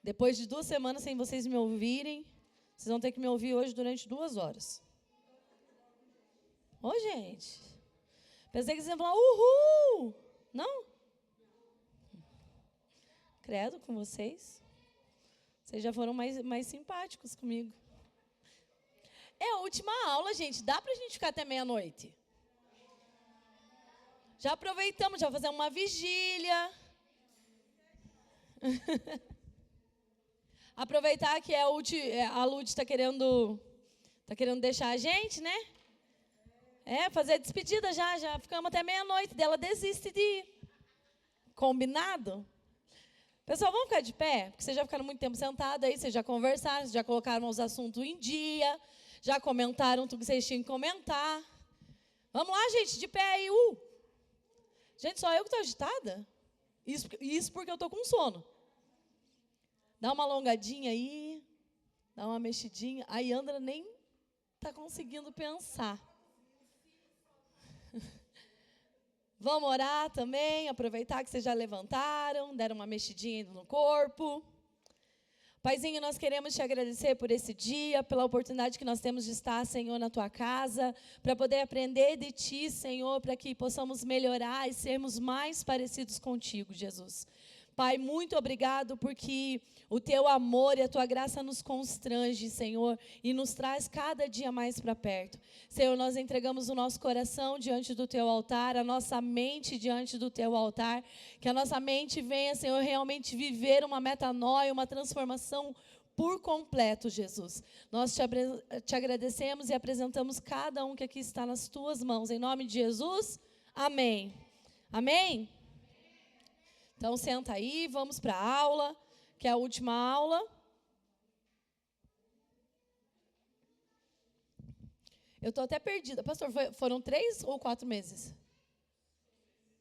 Depois de 2 semanas sem vocês me ouvirem, vocês vão ter que me ouvir hoje durante 2 horas. Ô, gente. Pensei que vocês iam falar, uhul! Não? Credo com vocês. Vocês já foram mais simpáticos comigo. É a última aula, gente. Dá pra gente ficar até meia-noite? Já aproveitamos, já fazer uma vigília. Aproveitar que a Lud está querendo deixar a gente, né? Fazer a despedida já ficamos até meia-noite, dela desiste de ir. Combinado? Pessoal, vamos ficar de pé? Porque vocês já ficaram muito tempo sentados aí, vocês já conversaram, já colocaram os assuntos em dia, já comentaram tudo que vocês tinham que comentar. Vamos lá, gente, de pé aí. Gente, só eu que estou agitada? Isso porque eu estou com sono. Dá uma alongadinha aí, dá uma mexidinha. A Yandra nem está conseguindo pensar. Vamos orar também, aproveitar que vocês já levantaram, deram uma mexidinha no corpo. Paizinho, nós queremos te agradecer por esse dia, pela oportunidade que nós temos de estar, Senhor, na tua casa, para poder aprender de ti, Senhor, para que possamos melhorar e sermos mais parecidos contigo, Jesus. Pai, muito obrigado porque o teu amor e a tua graça nos constrange, Senhor, e nos traz cada dia mais para perto. Senhor, nós entregamos o nosso coração diante do teu altar, a nossa mente diante do teu altar, que a nossa mente venha, Senhor, realmente viver uma metanoia, uma transformação por completo, Jesus. Nós te agradecemos e apresentamos cada um que aqui está nas tuas mãos. Em nome de Jesus, amém. Amém? Então, senta aí, vamos para a aula, que é a última aula. Eu estou até perdida. Pastor, foram 3 ou 4 meses?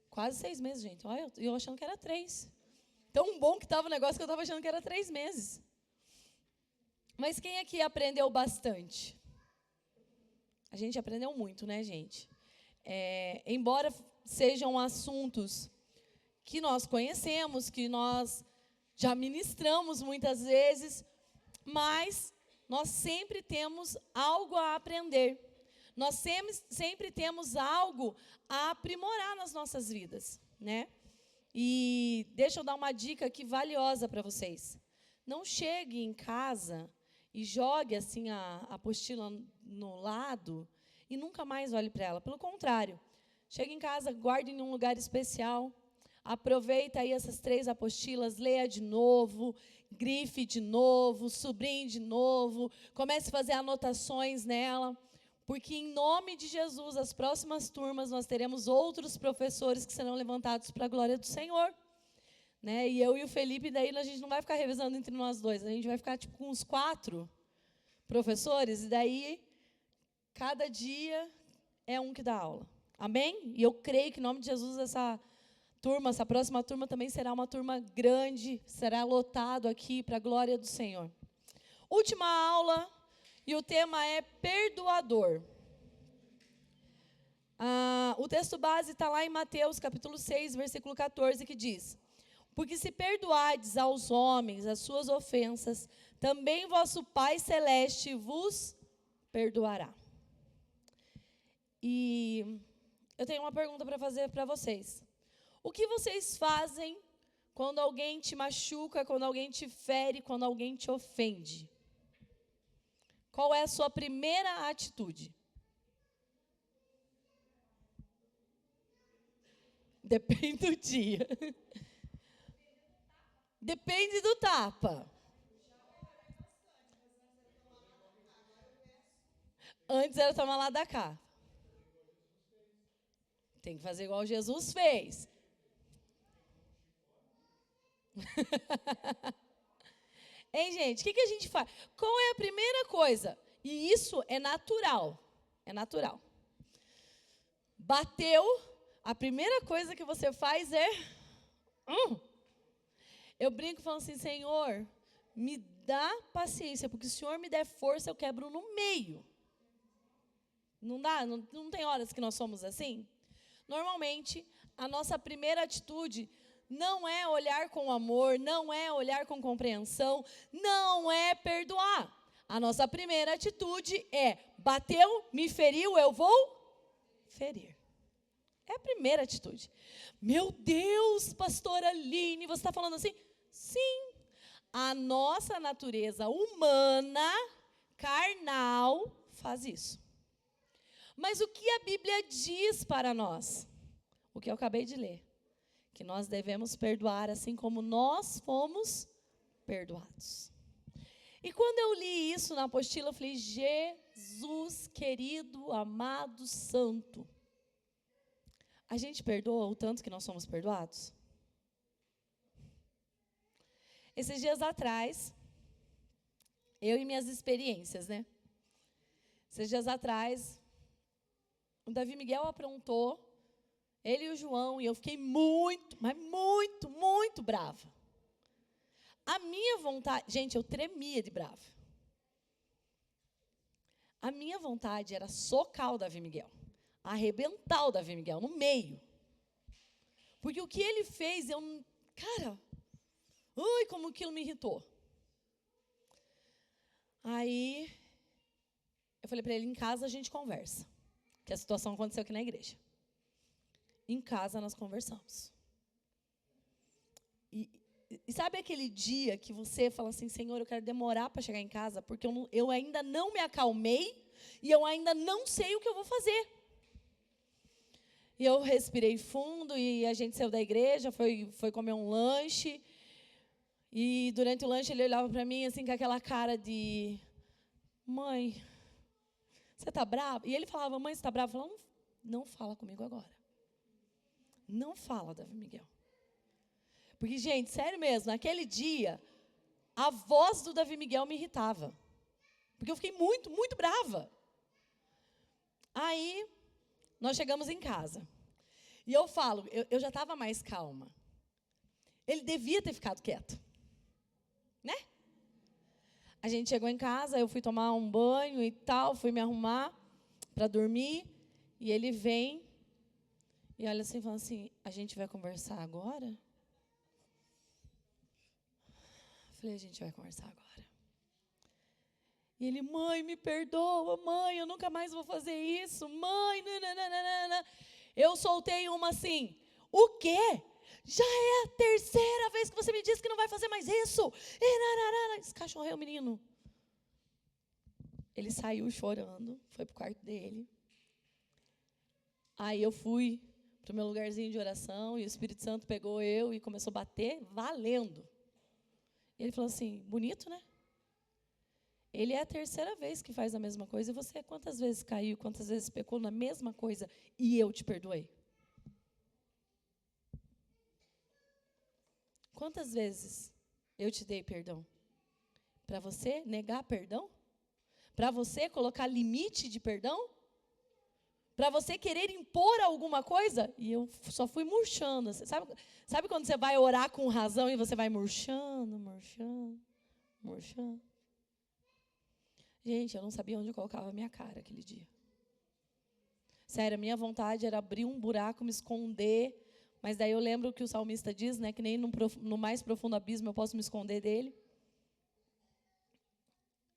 Quase 6 meses, gente. Olha, eu achando que era 3. Tão bom que estava o negócio que eu estava achando que era 3 meses. Mas quem aqui aprendeu bastante? A gente aprendeu muito, né, gente? Embora sejam assuntos que nós conhecemos, que nós já ministramos muitas vezes, mas nós sempre temos algo a aprender. Nós sempre temos algo a aprimorar nas nossas vidas, né? E deixa eu dar uma dica aqui valiosa para vocês. Não chegue em casa e jogue assim a apostila no lado e nunca mais olhe para ela. Pelo contrário, chegue em casa, guarde em um lugar especial. Aproveita aí essas 3 apostilas, leia de novo, grife de novo, sublinhe de novo, comece a fazer anotações nela, porque em nome de Jesus, as próximas turmas nós teremos outros professores que serão levantados para a glória do Senhor. Né? E eu e o Felipe, daí a gente não vai ficar revezando entre nós dois, a gente vai ficar tipo, com uns 4 professores, e daí cada dia é um que dá aula. Amém? E eu creio que em nome de Jesus essa próxima turma também será uma turma grande, será lotado aqui para a glória do Senhor. Última aula, e o tema é perdoador. O texto base está lá em Mateus, capítulo 6, versículo 14, que diz: porque se perdoardes aos homens as suas ofensas, também vosso Pai Celeste vos perdoará. E eu tenho uma pergunta para fazer para vocês. O que vocês fazem quando alguém te machuca, quando alguém te fere, quando alguém te ofende? Qual é a sua primeira atitude? Depende do dia. Depende do tapa. Antes era tomar lá da cá. Tem que fazer igual Jesus fez. Hein, gente? O que a gente faz? Qual é a primeira coisa? E isso é natural. É natural. Bateu, a primeira coisa que você faz é... Eu brinco falando assim, Senhor, me dá paciência, porque se o Senhor me der força, eu quebro no meio. Não dá? Não tem horas que nós somos assim? Normalmente, a nossa primeira atitude não é olhar com amor, não é olhar com compreensão, não é perdoar. A nossa primeira atitude é: bateu, me feriu, eu vou ferir. É a primeira atitude. Meu Deus, pastora Aline, você está falando assim? Sim. A nossa natureza humana, carnal, faz isso. Mas o que a Bíblia diz para nós? O que eu acabei de ler. Que nós devemos perdoar assim como nós fomos perdoados. E quando eu li isso na apostila, eu falei: Jesus, querido, amado, santo. A gente perdoa o tanto que nós somos perdoados? Esses dias atrás, eu e minhas experiências, né? Esses dias atrás, o Davi Miguel aprontou, ele e o João, e eu fiquei muito, mas muito, muito brava. A minha vontade, gente, eu tremia de brava. A minha vontade era socar o Davi Miguel, arrebentar o Davi Miguel no meio. Porque o que ele fez, cara, ui, como aquilo me irritou. Aí, eu falei para ele: em casa a gente conversa. Que a situação aconteceu aqui na igreja. Em casa nós conversamos. E sabe aquele dia que você fala assim: Senhor, eu quero demorar para chegar em casa, porque eu ainda não me acalmei e eu ainda não sei o que eu vou fazer. E eu respirei fundo e a gente saiu da igreja, foi comer um lanche. E durante o lanche ele olhava para mim assim com aquela cara de: mãe, você está brava? E ele falava: mãe, você está brava? Eu falava: não fala comigo agora. Não fala, Davi Miguel. Porque, gente, sério mesmo, naquele dia, a voz do Davi Miguel me irritava. Porque eu fiquei muito, muito brava. Aí, nós chegamos em casa. E eu falo, eu já estava mais calma. Ele devia ter ficado quieto. Né? A gente chegou em casa, eu fui tomar um banho e tal, fui me arrumar para dormir. E ele vem e olha assim e fala assim: a gente vai conversar agora? Falei: a gente vai conversar agora. E ele: mãe, me perdoa, mãe, eu nunca mais vou fazer isso, mãe, nananana. Eu soltei uma assim: o quê? Já é a terceira vez que você me disse que não vai fazer mais isso. Escachorrei o menino. Ele saiu chorando, foi para o quarto dele. Aí eu fui para o meu lugarzinho de oração e o Espírito Santo pegou eu e começou a bater, valendo. Ele falou assim: bonito, né? Ele é a terceira vez que faz a mesma coisa. E você quantas vezes caiu, quantas vezes pecou na mesma coisa e eu te perdoei? Quantas vezes eu te dei perdão? Para você negar perdão? Para você colocar limite de perdão? Para você querer impor alguma coisa? E eu só fui murchando. Sabe quando você vai orar com razão e você vai murchando, murchando, murchando? Gente, eu não sabia onde eu colocava a minha cara aquele dia. Sério, a minha vontade era abrir um buraco, me esconder. Mas daí eu lembro que o salmista diz, né, que nem no mais profundo abismo eu posso me esconder dele.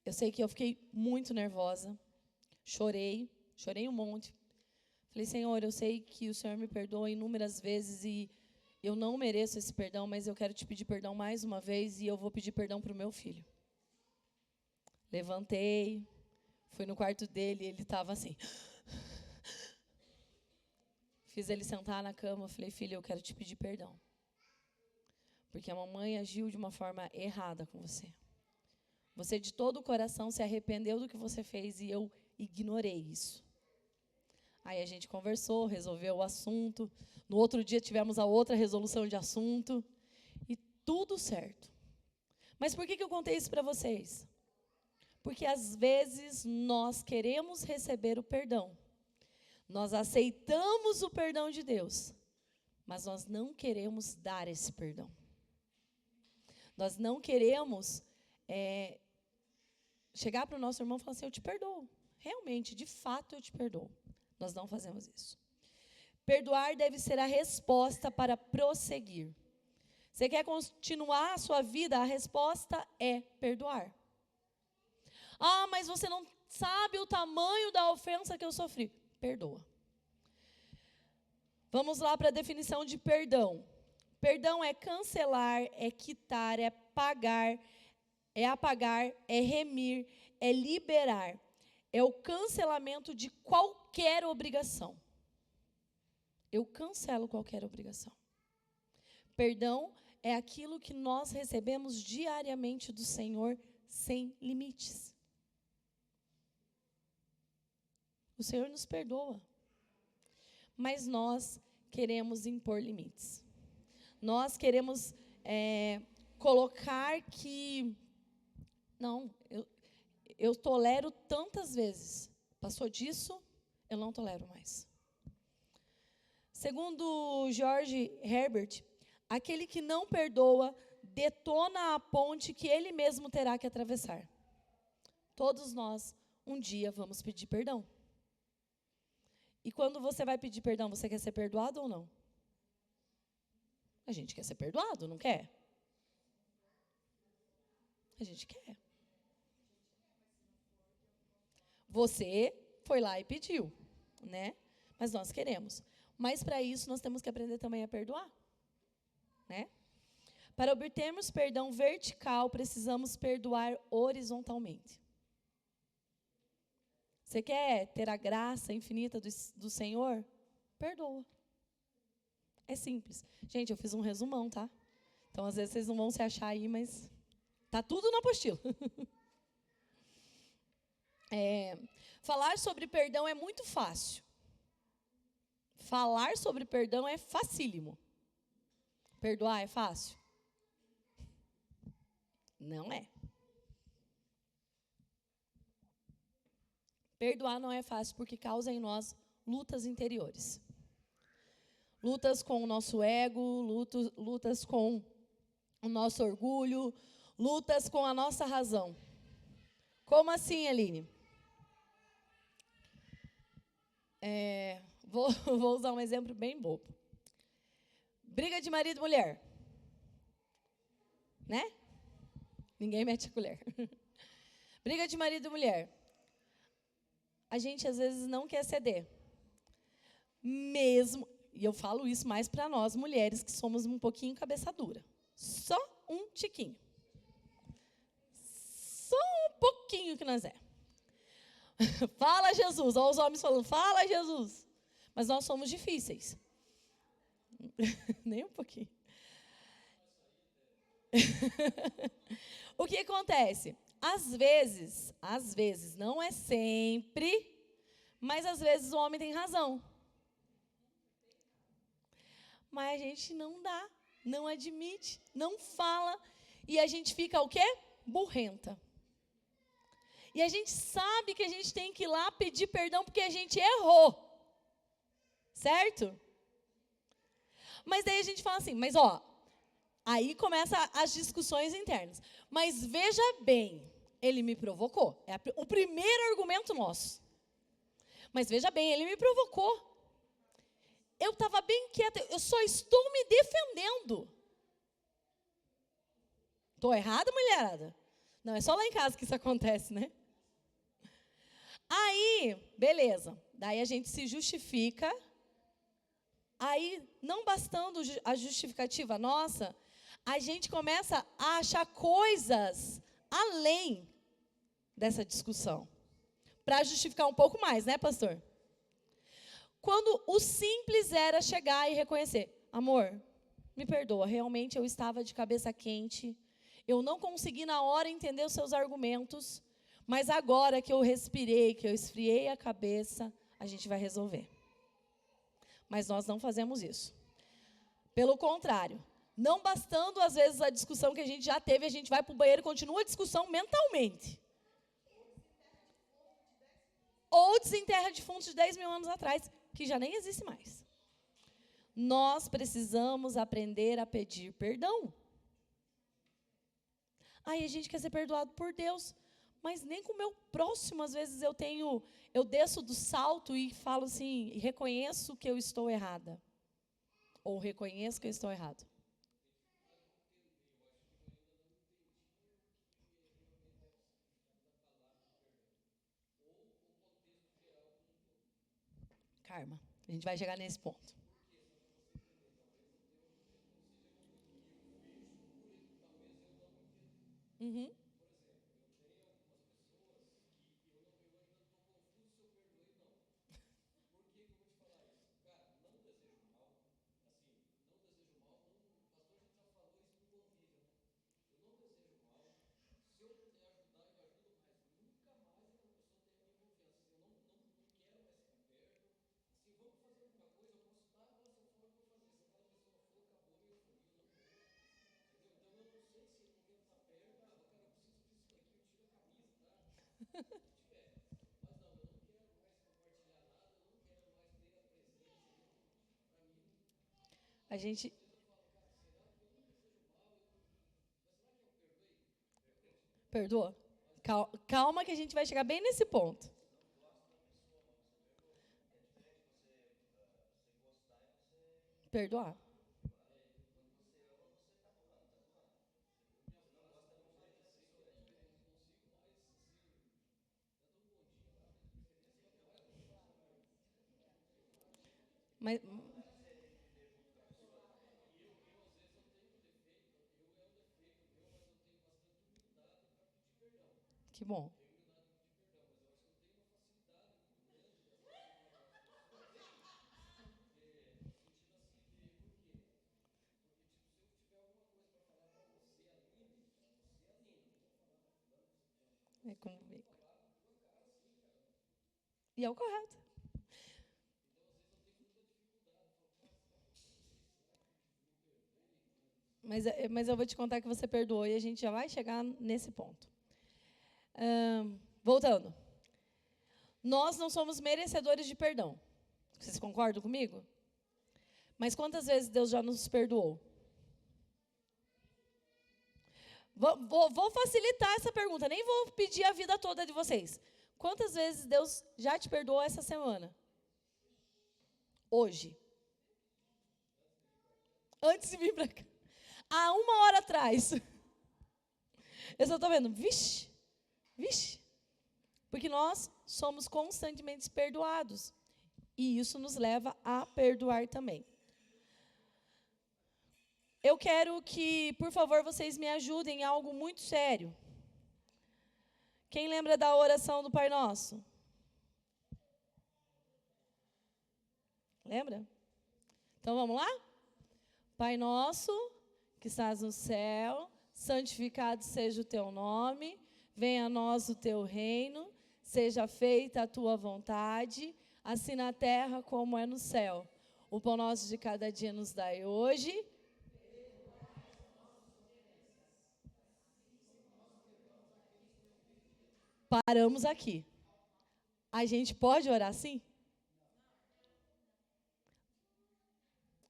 Eu sei que eu fiquei muito nervosa. Chorei um monte. Falei: Senhor, eu sei que o Senhor me perdoa inúmeras vezes e eu não mereço esse perdão, mas eu quero te pedir perdão mais uma vez e eu vou pedir perdão para o meu filho. Levantei, fui no quarto dele e ele estava assim. Fiz ele sentar na cama, falei: filho, eu quero te pedir perdão. Porque a mamãe agiu de uma forma errada com você. Você de todo o coração se arrependeu do que você fez e eu ignorei isso. Aí a gente conversou, resolveu o assunto. No outro dia tivemos a outra resolução de assunto. E tudo certo. Mas por que eu contei isso para vocês? Porque às vezes nós queremos receber o perdão. Nós aceitamos o perdão de Deus, mas nós não queremos dar esse perdão. Nós não queremos chegar para o nosso irmão e falar assim: eu te perdoo. Realmente, de fato, eu te perdoo. Nós não fazemos isso. Perdoar deve ser a resposta para prosseguir. Você quer continuar a sua vida? A resposta é perdoar. Ah, mas você não sabe o tamanho da ofensa que eu sofri. Perdoa. Vamos lá para a definição de perdão. Perdão é cancelar, é quitar, é pagar, é apagar, é remir, é liberar. É o cancelamento de qualquer obrigação. Eu cancelo qualquer obrigação. Perdão é aquilo que nós recebemos diariamente do Senhor sem limites. O Senhor nos perdoa. Mas nós queremos impor limites. Nós queremos colocar que, não, eu tolero tantas vezes. Passou disso, eu não tolero mais. Segundo George Herbert, aquele que não perdoa detona a ponte que ele mesmo terá que atravessar. Todos nós, um dia, vamos pedir perdão. E quando você vai pedir perdão, você quer ser perdoado ou não? A gente quer ser perdoado, não quer? A gente quer. Você foi lá e pediu, né? Mas nós queremos. Mas para isso nós temos que aprender também a perdoar, né? Para obtermos perdão vertical, precisamos perdoar horizontalmente. Você quer ter a graça infinita do Senhor? Perdoa. É simples. Gente, eu fiz um resumão, tá? Então, às vezes, vocês não vão se achar aí, mas tá tudo na apostila. Falar sobre perdão é muito fácil. Falar sobre perdão é facílimo. Perdoar é fácil? Não é. Perdoar não é fácil porque causa em nós lutas interiores. Lutas com o nosso ego, lutas com o nosso orgulho, lutas com a nossa razão. Como assim, Aline? Vou usar um exemplo bem bobo. Briga de marido e mulher. Né? Ninguém mete a colher. Briga de marido e mulher. A gente, às vezes, não quer ceder. Mesmo, e eu falo isso mais para nós, mulheres, que somos um pouquinho cabeça dura. Só um tiquinho. Só um pouquinho que nós é. Fala, Jesus. Olha os homens falando, fala, Jesus. Mas nós somos difíceis. Nem um pouquinho. O que acontece? Às vezes, não é sempre, mas às vezes o homem tem razão. Mas a gente não dá, não admite, não fala, e a gente fica o quê? Burrenta. E a gente sabe que a gente tem que ir lá pedir perdão porque a gente errou. Certo? Mas daí a gente fala assim, mas aí começam as discussões internas. Mas veja bem, ele me provocou. É o primeiro argumento nosso. Mas veja bem, ele me provocou. Eu estava bem quieta, eu só estou me defendendo. Estou errada, mulherada? Não, é só lá em casa que isso acontece, né? Aí, beleza. Daí a gente se justifica. Aí, não bastando a justificativa nossa, a gente começa a achar coisas além dessa discussão. Para justificar um pouco mais, né, pastor? Quando o simples era chegar e reconhecer, amor, me perdoa, realmente eu estava de cabeça quente, eu não consegui na hora entender os seus argumentos, mas agora que eu respirei, que eu esfriei a cabeça, a gente vai resolver. Mas nós não fazemos isso. Pelo contrário, não bastando às vezes a discussão que a gente já teve, a gente vai para o banheiro e continua a discussão mentalmente. Ou desenterra defuntos de 10 mil anos atrás, que já nem existe mais. Nós precisamos aprender a pedir perdão. Aí a gente quer ser perdoado por Deus, mas nem com o meu próximo, às vezes eu desço do salto e falo assim, e reconheço que eu estou errada. Ou reconheço que eu estou errado. Karma. A gente vai chegar nesse ponto. Uhum. A gente perdoa. Calma que a gente vai chegar bem nesse ponto. Perdoar. Mas que bom. É comigo. E é o correto. Mas eu vou te contar que você perdoou e a gente já vai chegar nesse ponto. Voltando. Nós não somos merecedores de perdão. Vocês concordam comigo? Mas quantas vezes Deus já nos perdoou? Vou facilitar essa pergunta, nem vou pedir a vida toda de vocês. Quantas vezes Deus já te perdoou essa semana? Hoje. Antes de vir para cá. Há 1 hora atrás. Eu só estou vendo, vixe. Porque nós somos constantemente perdoados. E isso nos leva a perdoar também. Eu quero que, por favor, vocês me ajudem em algo muito sério. Quem lembra da oração do Pai Nosso? Lembra? Então vamos lá? Pai Nosso, que estás no céu, santificado seja o teu nome, venha a nós o teu reino, seja feita a tua vontade, assim na terra como é no céu. O pão nosso de cada dia nos dai hoje. Paramos aqui. A gente pode orar assim?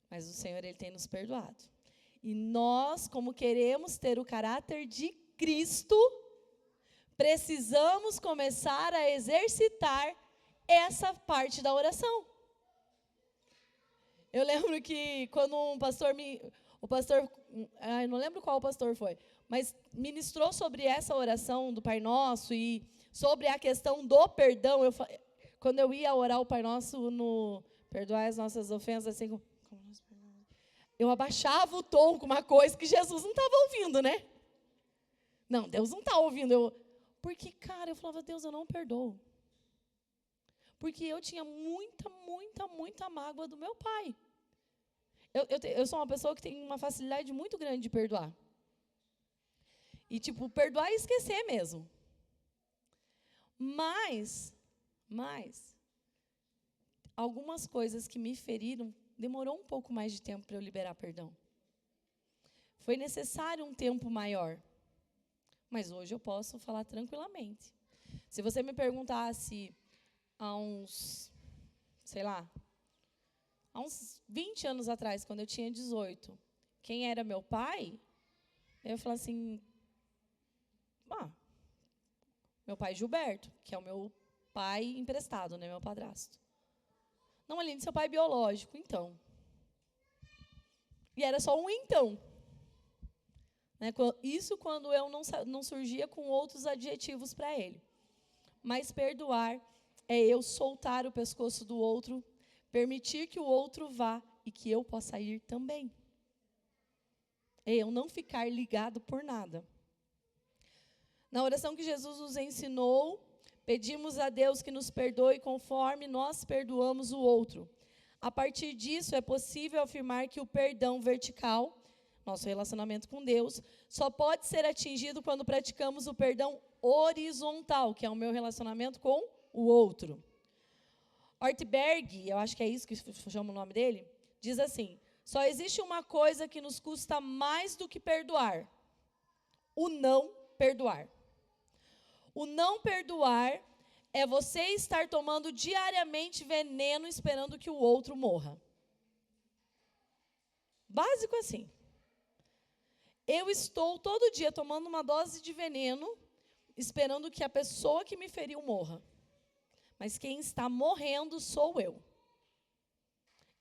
Mas o Senhor, Ele tem nos perdoado. E nós, como queremos ter o caráter de Cristo, precisamos começar a exercitar essa parte da oração. Eu lembro que quando o pastor, eu não lembro qual pastor foi, mas ministrou sobre essa oração do Pai Nosso e sobre a questão do perdão. Quando eu ia orar o Pai Nosso no perdoar as nossas ofensas, assim, eu abaixava o tom com uma coisa que Jesus não estava ouvindo, né? Não, Deus não está ouvindo. Porque, cara, eu falava, Deus, eu não perdoo. Porque eu tinha muita mágoa do meu pai. Eu sou uma pessoa que tem uma facilidade muito grande de perdoar. E, perdoar e esquecer mesmo. Mas, algumas coisas que me feriram, demorou um pouco mais de tempo para eu liberar perdão. Foi necessário um tempo maior. Mas hoje eu posso falar tranquilamente. Se você me perguntasse há uns 20 anos atrás, quando eu tinha 18, quem era meu pai, eu ia falar assim, meu pai Gilberto, que é o meu pai emprestado, né, meu padrasto. Não, Aline, seu pai biológico, então. E era só um então. Isso quando eu não surgia com outros adjetivos para ele. Mas perdoar é eu soltar o pescoço do outro, permitir que o outro vá e que eu possa ir também. Eu não ficar ligado por nada. Na oração que Jesus nos ensinou, pedimos a Deus que nos perdoe conforme nós perdoamos o outro. A partir disso, é possível afirmar que o perdão vertical, nosso relacionamento com Deus, só pode ser atingido quando praticamos o perdão horizontal, que é o meu relacionamento com o outro. Ortberg, eu acho que é isso que chama o nome dele, diz assim: só existe uma coisa que nos custa mais do que perdoar: o não perdoar. O não perdoar é você estar tomando diariamente veneno esperando que o outro morra. Básico assim. Eu estou todo dia tomando uma dose de veneno esperando que a pessoa que me feriu morra. Mas quem está morrendo sou eu.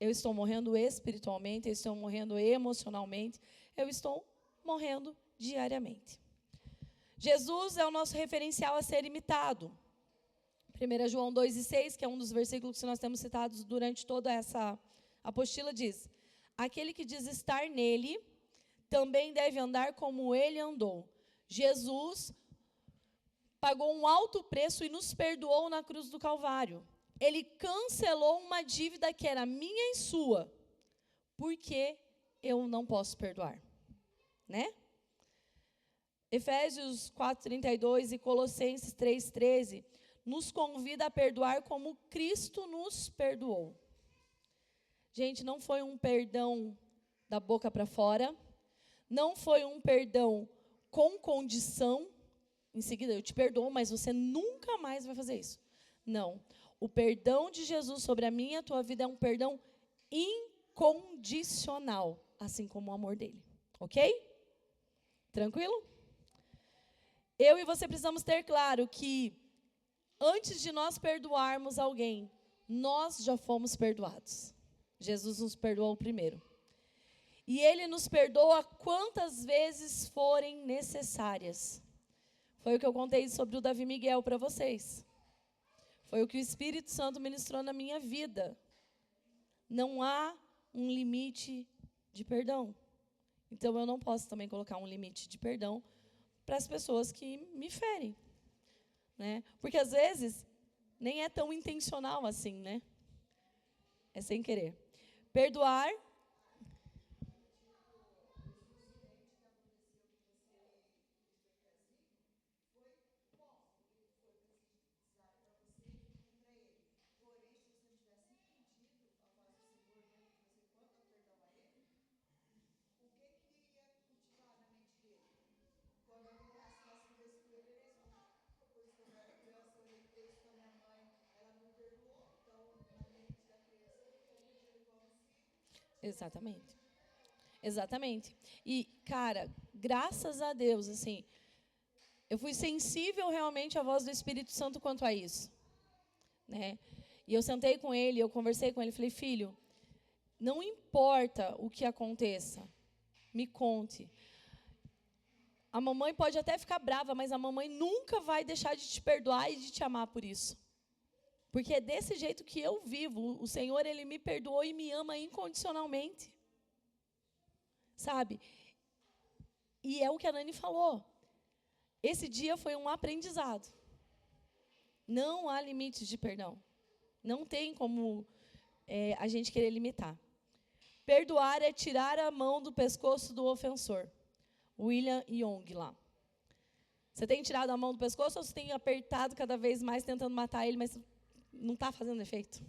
Eu estou morrendo espiritualmente, eu estou morrendo emocionalmente, eu estou morrendo diariamente. Jesus é o nosso referencial a ser imitado. 1 João 2,6, que é um dos versículos que nós temos citados durante toda essa apostila, diz: aquele que diz estar nele, também deve andar como ele andou. Jesus pagou um alto preço e nos perdoou na cruz do Calvário. Ele cancelou uma dívida que era minha e sua. Por que eu não posso perdoar? Né? Efésios 4:32 e Colossenses 3:13 nos convida a perdoar como Cristo nos perdoou. Gente, não foi um perdão da boca para fora, não foi um perdão com condição, em seguida eu te perdoo, mas você nunca mais vai fazer isso. Não, o perdão de Jesus sobre a minha e a tua vida é um perdão incondicional, assim como o amor dele, ok? Tranquilo? Eu e você precisamos ter claro que antes de nós perdoarmos alguém, nós já fomos perdoados. Jesus nos perdoou primeiro. E Ele nos perdoa quantas vezes forem necessárias. Foi o que eu contei sobre o Davi Miguel para vocês. Foi o que o Espírito Santo ministrou na minha vida. Não há um limite de perdão. Então eu não posso também colocar um limite de perdão para as pessoas que me ferem. Né? Porque às vezes nem é tão intencional assim, né? É sem querer. Perdoar. Exatamente. Exatamente. E, cara, graças a Deus, assim, eu fui sensível realmente à voz do Espírito Santo quanto a isso. Né? E eu sentei com ele, eu conversei com ele, falei: filho, não importa o que aconteça, me conte. A mamãe pode até ficar brava, mas a mamãe nunca vai deixar de te perdoar e de te amar por isso. Porque é desse jeito que eu vivo. O Senhor, Ele me perdoou e me ama incondicionalmente. Sabe? E é o que a Nani falou. Esse dia foi um aprendizado. Não há limites de perdão. Não tem como a gente querer limitar. Perdoar é tirar a mão do pescoço do ofensor. William Young lá. Você tem tirado a mão do pescoço ou você tem apertado cada vez mais tentando matar ele, mas não está fazendo efeito?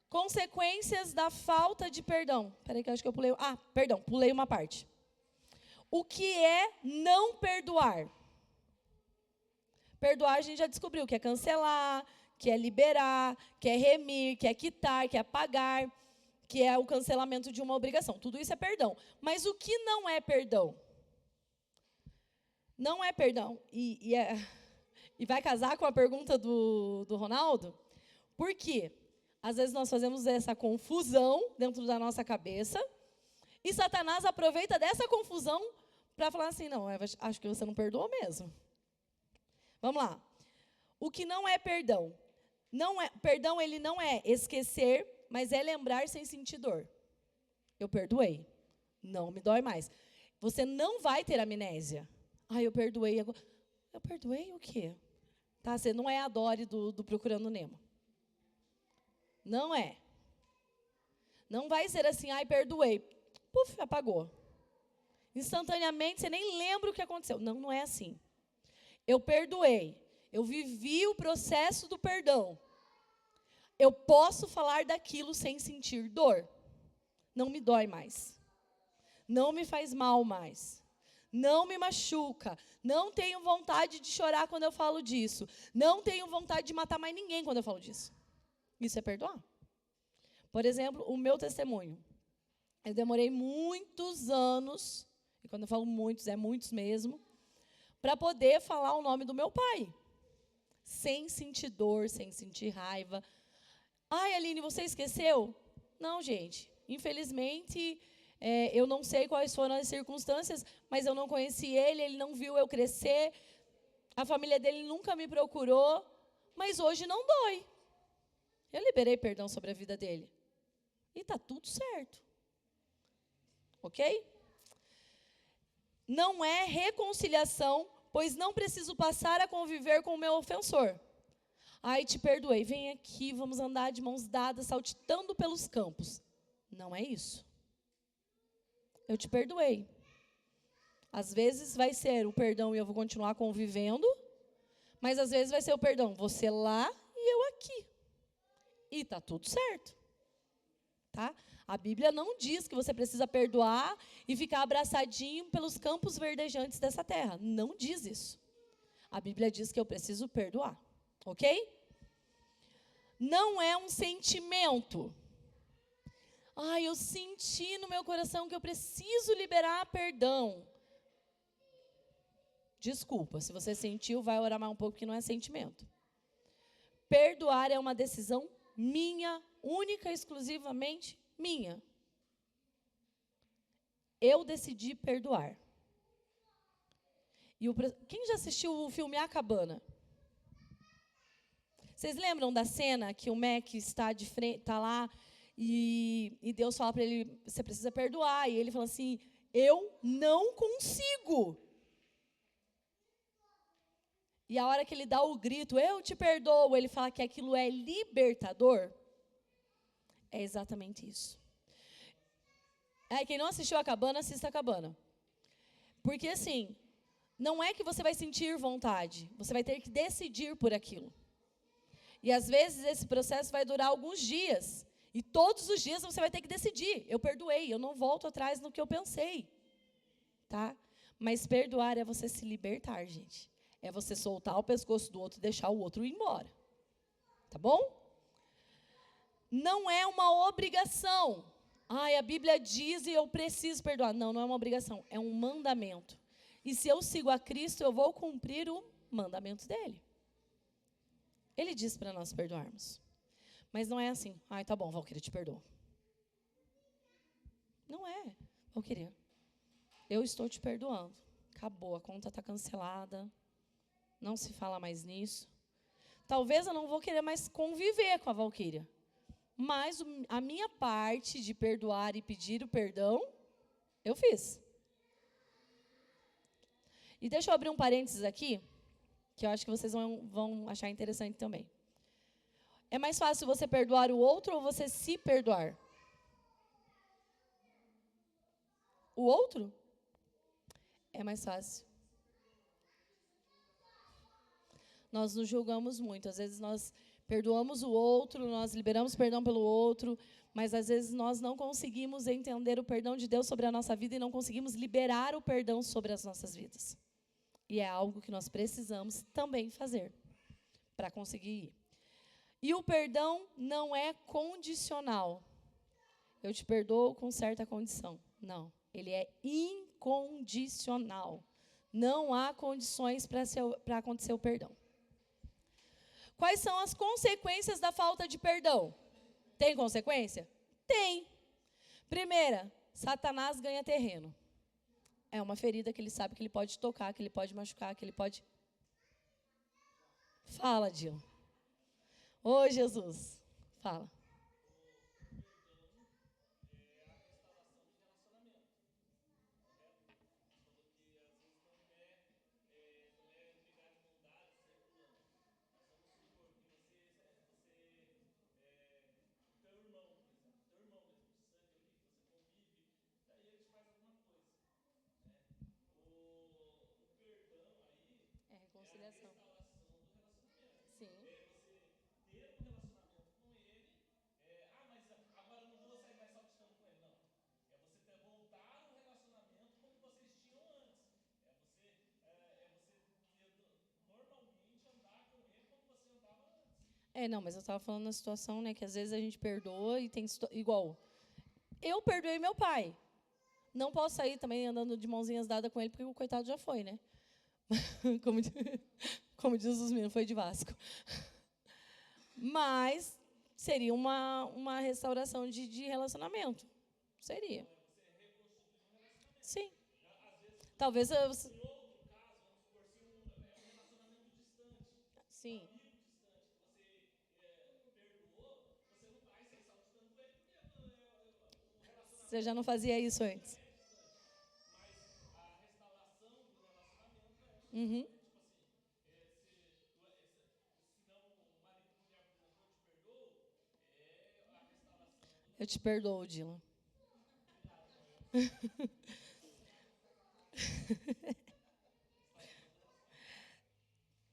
Consequências da falta de perdão. Peraí que eu acho que eu pulei. Pulei uma parte. O que é não perdoar? Perdoar a gente já descobriu que é cancelar, que é liberar, que é remir, que é quitar, que é pagar, que é o cancelamento de uma obrigação. Tudo isso é perdão. Mas o que não é perdão? Não é perdão. E vai casar com a pergunta do Ronaldo? Por quê? Às vezes nós fazemos essa confusão dentro da nossa cabeça e Satanás aproveita dessa confusão para falar assim: não, acho que você não perdoou mesmo. Vamos lá. O que não é perdão? Perdão, ele não é esquecer, mas é lembrar sem sentir dor. Eu perdoei. Não me dói mais. Você não vai ter amnésia. Eu perdoei. Eu perdoei o quê? Tá? Você não é a Dory do Procurando Nemo. Não é. Não vai ser assim, perdoei. Puf, apagou. Instantaneamente, você nem lembra o que aconteceu. Não, não é assim. Eu perdoei. Eu vivi o processo do perdão. Eu posso falar daquilo sem sentir dor. Não me dói mais. Não me faz mal mais. Não me machuca. Não tenho vontade de chorar quando eu falo disso. Não tenho vontade de matar mais ninguém quando eu falo disso. Isso é perdoar. Por exemplo, o meu testemunho. Eu demorei muitos anos, e quando eu falo muitos, é muitos mesmo, para poder falar o nome do meu pai. Sem sentir dor, sem sentir raiva. Aline, você esqueceu? Não, gente. Infelizmente, eu não sei quais foram as circunstâncias, mas eu não conheci ele não viu eu crescer, a família dele nunca me procurou, mas hoje não dói. Eu liberei perdão sobre a vida dele. E está tudo certo. Ok? Não é reconciliação, pois não preciso passar a conviver com o meu ofensor. Te perdoei, vem aqui, vamos andar de mãos dadas, saltitando pelos campos. Não é isso. Eu te perdoei. Às vezes vai ser o perdão e eu vou continuar convivendo, mas às vezes vai ser o perdão, você lá e eu aqui. E está tudo certo. Tá? A Bíblia não diz que você precisa perdoar e ficar abraçadinho pelos campos verdejantes dessa terra. Não diz isso. A Bíblia diz que eu preciso perdoar. Ok? Não é um sentimento. Eu senti no meu coração que eu preciso liberar perdão. Desculpa, se você sentiu, vai orar mais um pouco, porque não é sentimento. Perdoar é uma decisão minha, única e exclusivamente minha. Eu decidi perdoar. Quem já assistiu o filme A Cabana? Vocês lembram da cena que o Mac está lá e Deus fala para ele, você precisa perdoar. E ele fala assim, eu não consigo. E a hora que ele dá o grito, eu te perdoo, ele fala que aquilo é libertador. É exatamente isso. Quem não assistiu A Cabana, assista A Cabana. Porque assim, não é que você vai sentir vontade, você vai ter que decidir por aquilo. E às vezes esse processo vai durar alguns dias. E todos os dias você vai ter que decidir. Eu perdoei, eu não volto atrás no que eu pensei. Tá? Mas perdoar é você se libertar, gente. É você soltar o pescoço do outro e deixar o outro ir embora. Tá bom? Não é uma obrigação. A Bíblia diz e eu preciso perdoar. Não, não é uma obrigação, é um mandamento. E se eu sigo a Cristo, eu vou cumprir o mandamento dele. Ele diz para nós perdoarmos. Mas não é assim, tá bom, Valquíria, te perdoo. Não é, Valquíria. Eu estou te perdoando. Acabou, a conta está cancelada. Não se fala mais nisso. Talvez eu não vou querer mais conviver com a Valquíria. Mas a minha parte de perdoar e pedir o perdão, eu fiz. E deixa eu abrir um parênteses aqui, que eu acho que vocês vão achar interessante também. É mais fácil você perdoar o outro ou você se perdoar? O outro? É mais fácil. Nós nos julgamos muito. Às vezes nós perdoamos o outro, nós liberamos perdão pelo outro, mas às vezes nós não conseguimos entender o perdão de Deus sobre a nossa vida e não conseguimos liberar o perdão sobre as nossas vidas. E é algo que nós precisamos também fazer para conseguir ir. E o perdão não é condicional. Eu te perdoo com certa condição. Não, ele é incondicional. Não há condições para acontecer o perdão. Quais são as consequências da falta de perdão? Tem consequência? Tem. Primeira, Satanás ganha terreno. É uma ferida que ele sabe que ele pode tocar, que ele pode machucar, que ele pode... Fala, Dil. Ô, Jesus. Fala. É reconciliação. Sim. É, não, mas eu estava falando na situação, né, que às vezes a gente perdoa e tem igual. Eu perdoei meu pai. Não posso sair também andando de mãozinhas dadas com ele, porque o coitado já foi, né? Como, como diz os meninos, foi de Vasco. Mas seria uma restauração de relacionamento. Seria. Sim. Talvez eu. Sim. Você já não fazia isso antes. Uhum. Eu te perdoo, Dylan.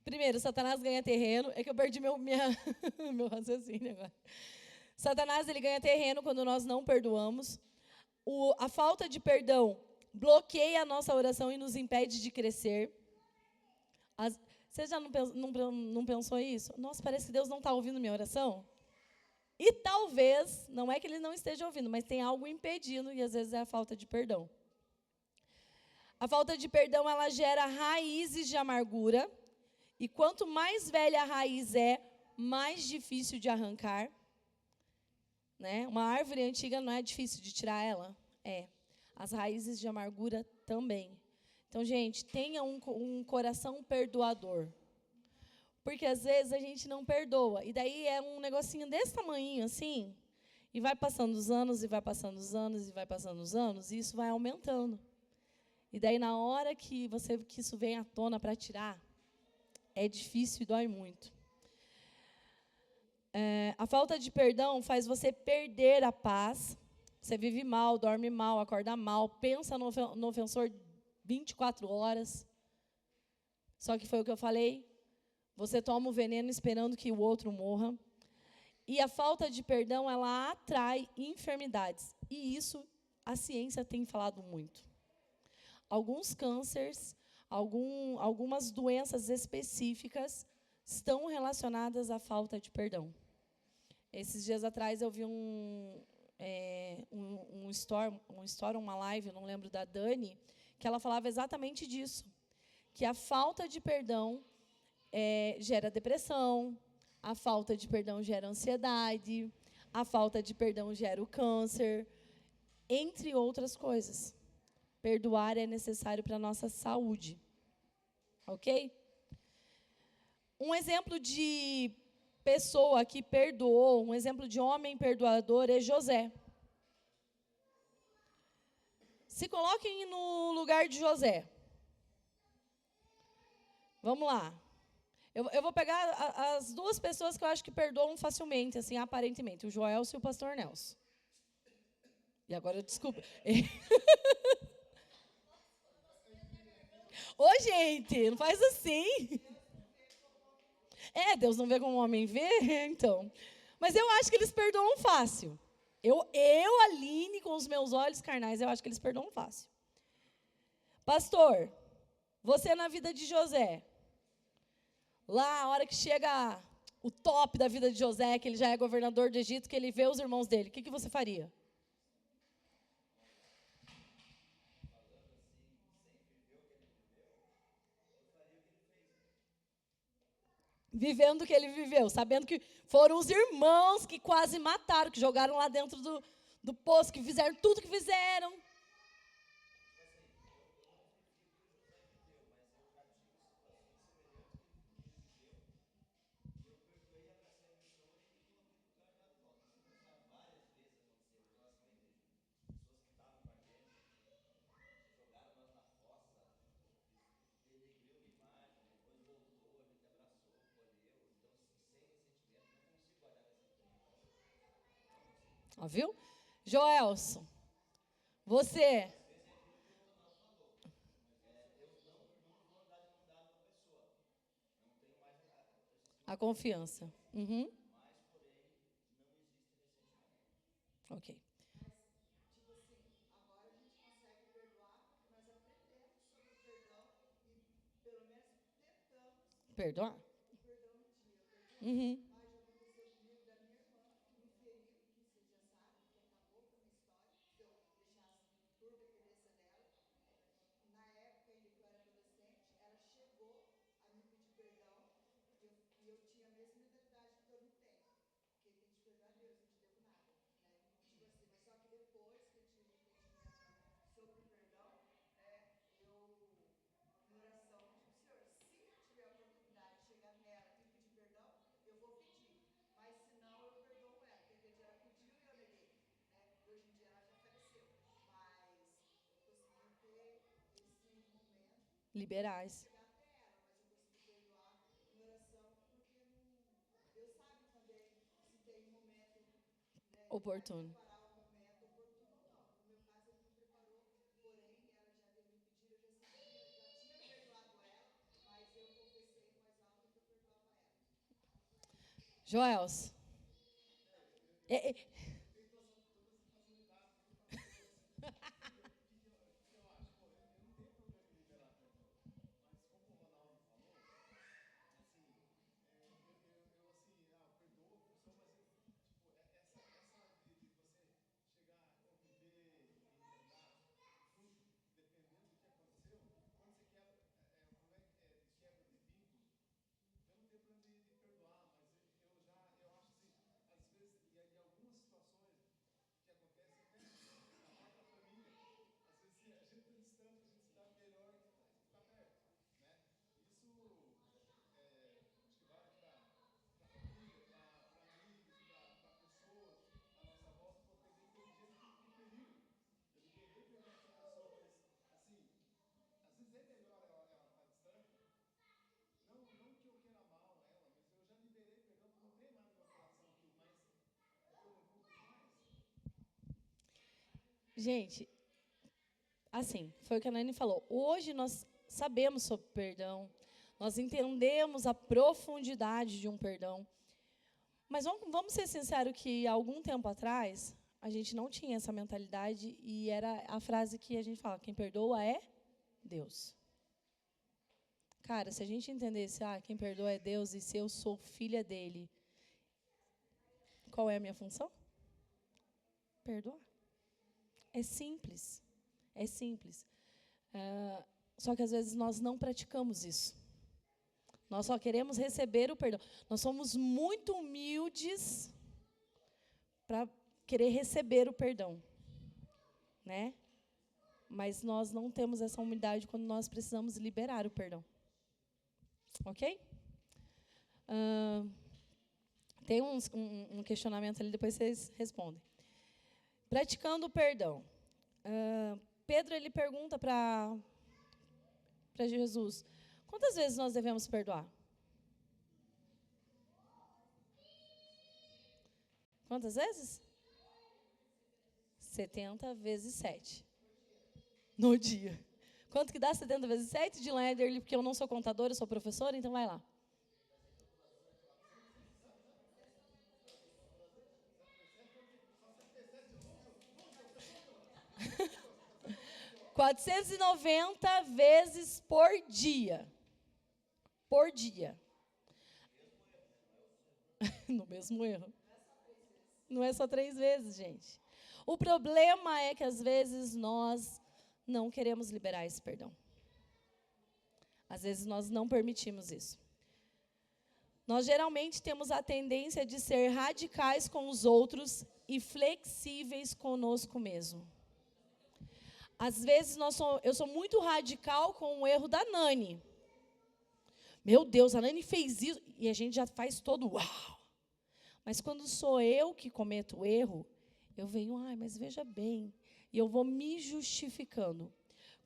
Primeiro, Satanás ganha terreno. É que eu perdi meu raciocínio agora. Satanás ele ganha terreno quando nós não perdoamos. A falta de perdão bloqueia a nossa oração e nos impede de crescer. Você já não pensou isso? Nossa, parece que Deus não está ouvindo minha oração. E talvez, não é que ele não esteja ouvindo, mas tem algo impedindo, e às vezes é a falta de perdão. A falta de perdão, ela gera raízes de amargura. E quanto mais velha a raiz é, mais difícil de arrancar. Né? Uma árvore antiga não é difícil de tirar ela? É. As raízes de amargura também. Então, gente, tenha um coração perdoador. Porque às vezes a gente não perdoa. E daí é um negocinho desse tamanho assim. E vai passando os anos, e vai passando os anos, e vai passando os anos, e isso vai aumentando. E daí, na hora que isso vem à tona para tirar, é difícil e dói muito. A falta de perdão faz você perder a paz. Você vive mal, dorme mal, acorda mal, pensa no ofensor 24 horas. Só que foi o que eu falei. Você toma o veneno esperando que o outro morra. E a falta de perdão, ela atrai enfermidades. E isso a ciência tem falado muito. Alguns cânceres, algumas doenças específicas estão relacionadas à falta de perdão. Esses dias atrás eu vi uma live, não lembro da Dani, que ela falava exatamente disso. Que a falta de perdão gera depressão, a falta de perdão gera ansiedade, a falta de perdão gera o câncer, entre outras coisas. Perdoar é necessário para a nossa saúde. Ok? Um exemplo de pessoa que perdoou, um exemplo de homem perdoador é José. Se coloquem no lugar de José. Vamos lá. Eu vou pegar as duas pessoas que eu acho que perdoam facilmente, assim, aparentemente, o Joelso e o pastor Nelson. E agora, desculpa. Ô, gente, não faz assim. Deus não vê como o homem vê, então. Mas eu acho que eles perdoam fácil. Eu, Aline, com os meus olhos carnais, eu acho que eles perdoam fácil. Pastor, você na vida de José, lá, a hora que chega o top da vida de José, que ele já é governador do Egito, que ele vê os irmãos dele, o que você faria? Vivendo o que ele viveu, sabendo que foram os irmãos que quase mataram, que jogaram lá dentro do poço, que fizeram tudo que fizeram. Ó, viu? Joelson, você. A confiança. Uhum. Ok. Perdoar? Uhum. Liberais. Oportuno. Joels. É, é, gente, assim, foi o que a Nani falou. Hoje nós sabemos sobre perdão, nós entendemos a profundidade de um perdão. Mas vamos ser sinceros que há algum tempo atrás a gente não tinha essa mentalidade e era a frase que a gente fala: quem perdoa é Deus. Cara, se a gente entendesse, quem perdoa é Deus e se eu sou filha dele, qual é a minha função? Perdoar. É simples. É simples. Só que às vezes nós não praticamos isso. Nós só queremos receber o perdão. Nós somos muito humildes para querer receber o perdão, né? Mas nós não temos essa humildade quando nós precisamos liberar o perdão. Ok? Tem um questionamento ali, depois vocês respondem. Praticando o perdão. Pedro ele pergunta para Jesus: quantas vezes nós devemos perdoar? Quantas vezes? 70 vezes 7. No dia. Quanto que dá 70 vezes 7? De Lederly, porque eu não sou contadora, eu sou professora, então vai lá. 490 vezes por dia. Por dia. No mesmo erro. Não é só 3 vezes, gente. O problema é que, às vezes, nós não queremos liberar esse perdão. Às vezes, nós não permitimos isso. Nós, geralmente, temos a tendência de ser radicais com os outros e flexíveis conosco mesmo. Às vezes, eu sou muito radical com o erro da Nani. Meu Deus, a Nani fez isso. E a gente já faz todo uau. Mas quando sou eu que cometo o erro, eu venho, mas veja bem. E eu vou me justificando.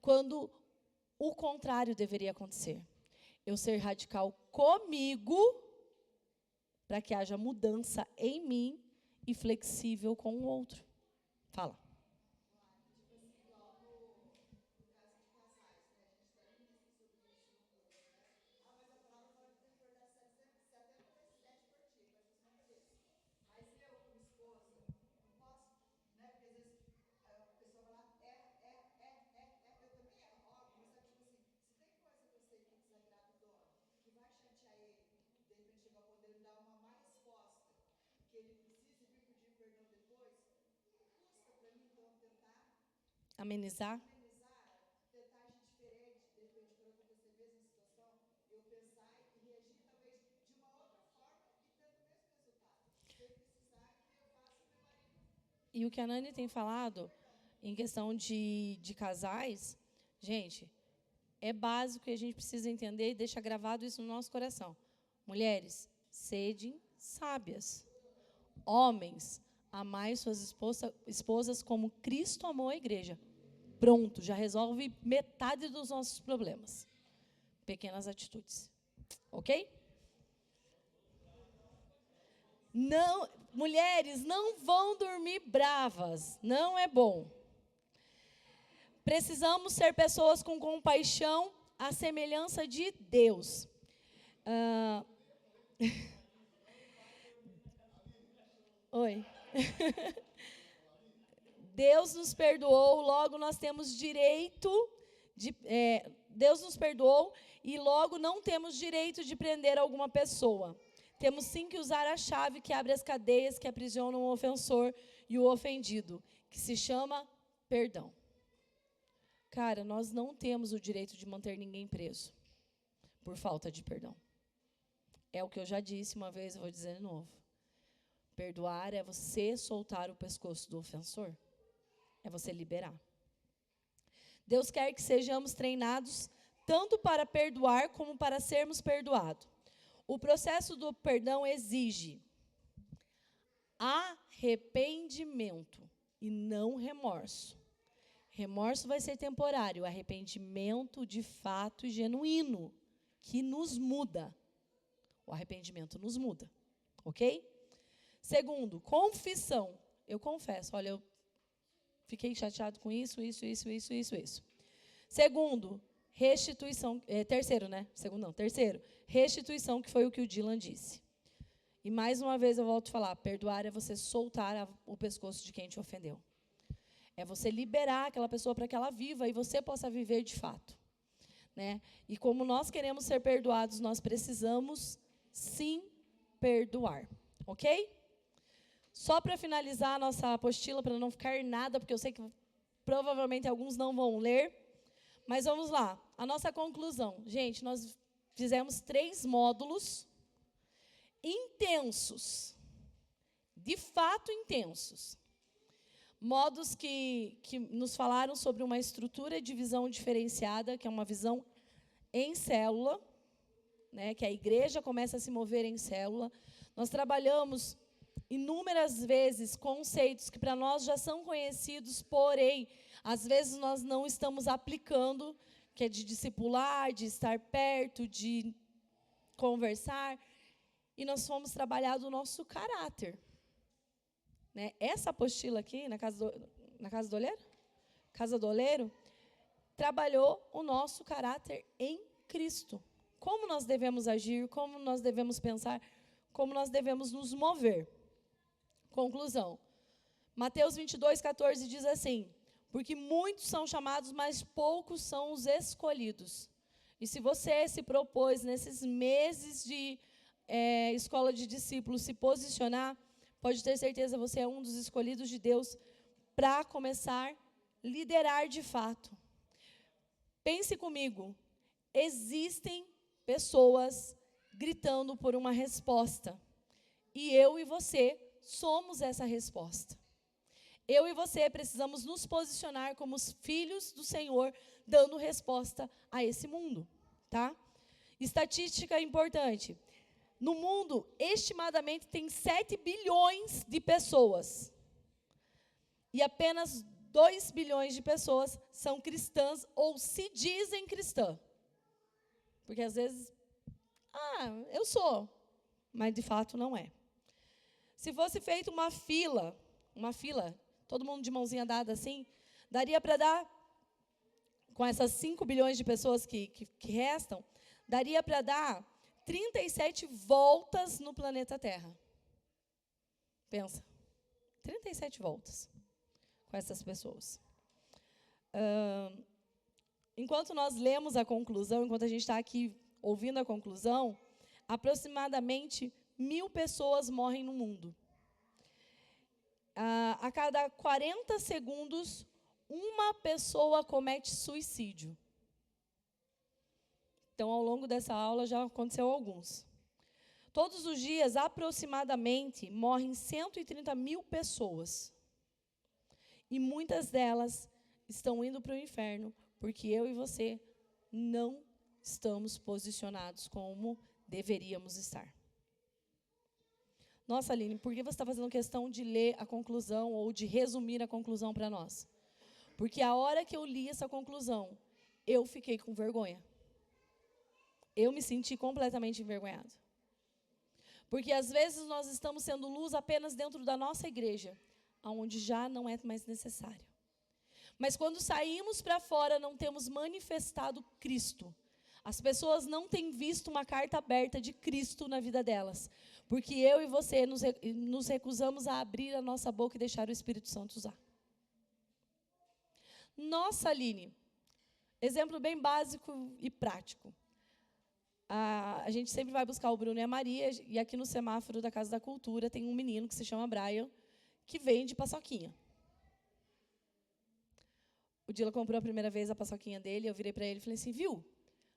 Quando o contrário deveria acontecer. Eu ser radical comigo, para que haja mudança em mim, e flexível com o outro. Fala. Amenizar. E o que a Nani tem falado, em questão de casais, gente, é básico e a gente precisa entender e deixar gravado isso no nosso coração. Mulheres, sede sábias. Homens, amai suas esposas como Cristo amou a igreja. Pronto, já resolve metade dos nossos problemas. Pequenas atitudes. Ok? Não, mulheres, não vão dormir bravas. Não é bom. Precisamos ser pessoas com compaixão, à semelhança de Deus. Oi. Deus nos perdoou, logo nós temos direito de... Deus nos perdoou e logo não temos direito de prender alguma pessoa. Temos sim que usar a chave que abre as cadeias que aprisionam o ofensor e o ofendido, que se chama perdão. Cara, nós não temos o direito de manter ninguém preso por falta de perdão. É o que eu já disse uma vez, eu vou dizer de novo. Perdoar é você soltar o pescoço do ofensor. É você liberar. Deus quer que sejamos treinados tanto para perdoar como para sermos perdoados. O processo do perdão exige arrependimento e não remorso. Remorso vai ser temporário, arrependimento de fato e genuíno, que nos muda. O arrependimento nos muda, ok? Segundo, confissão. Eu confesso, olha, eu fiquei chateado com isso. Segundo, restituição. Terceiro, né? Segundo não, terceiro, restituição, que foi o que o Dylan disse. E mais uma vez eu volto a falar, perdoar é você soltar o pescoço de quem te ofendeu. É você liberar aquela pessoa para que ela viva e você possa viver de fato. Né? E como nós queremos ser perdoados, nós precisamos, sim, perdoar. Ok? Só para finalizar a nossa apostila, para não ficar nada, porque eu sei que provavelmente alguns não vão ler. Mas vamos lá. A nossa conclusão. Gente, nós fizemos 3 módulos intensos. De fato, intensos. Modos que nos falaram sobre uma estrutura de visão diferenciada, que é uma visão em célula, né, que a igreja começa a se mover em célula. Nós trabalhamos inúmeras vezes conceitos que para nós já são conhecidos, porém, às vezes nós não estamos aplicando, que é de discipular, de estar perto, de conversar, e nós fomos trabalhar do nosso caráter. Né? Essa apostila aqui, na Casa do Oleiro? Casa do Oleiro, trabalhou o nosso caráter em Cristo. Como nós devemos agir, como nós devemos pensar, como nós devemos nos mover. Conclusão. Mateus 22:14 diz assim, porque muitos são chamados, mas poucos são os escolhidos. E se você se propôs, nesses meses de escola de discípulos, se posicionar, pode ter certeza, você é um dos escolhidos de Deus para começar a liderar de fato. Pense comigo, existem pessoas gritando por uma resposta. E eu e você somos essa resposta. Eu e você precisamos nos posicionar como os filhos do Senhor, dando resposta a esse mundo. Tá? Estatística importante. No mundo, estimadamente, tem 7 bilhões de pessoas. E apenas 2 bilhões de pessoas são cristãs ou se dizem cristã. Porque, às vezes, eu sou, mas, de fato, não é. Se fosse feita uma fila, todo mundo de mãozinha dada assim, daria para dar, com essas 5 bilhões de pessoas que restam, daria para dar 37 voltas no planeta Terra. Pensa, 37 voltas com essas pessoas. Enquanto nós lemos a conclusão, enquanto a gente está aqui ouvindo a conclusão, aproximadamente 1.000 pessoas morrem no mundo. A cada 40 segundos, uma pessoa comete suicídio. Então, ao longo dessa aula, já aconteceu alguns. Todos os dias, aproximadamente, morrem 130.000 pessoas. E muitas delas estão indo para o inferno, porque eu e você não estamos posicionados como deveríamos estar. Nossa, Aline, por que você está fazendo questão de ler a conclusão ou de resumir a conclusão para nós? Porque a hora que eu li essa conclusão, eu fiquei com vergonha. Eu me senti completamente envergonhado. Porque às vezes nós estamos sendo luz apenas dentro da nossa igreja, onde já não é mais necessário. Mas quando saímos para fora, não temos manifestado Cristo. As pessoas não têm visto uma carta aberta de Cristo na vida delas. Porque eu e você nos recusamos a abrir a nossa boca e deixar o Espírito Santo usar. Nossa, Aline, exemplo bem básico e prático. A gente sempre vai buscar o Bruno e a Maria, e aqui no semáforo da Casa da Cultura tem um menino que se chama Brian, que vende paçoquinha. O Dila comprou a primeira vez a paçoquinha dele, eu virei para ele e falei assim, viu,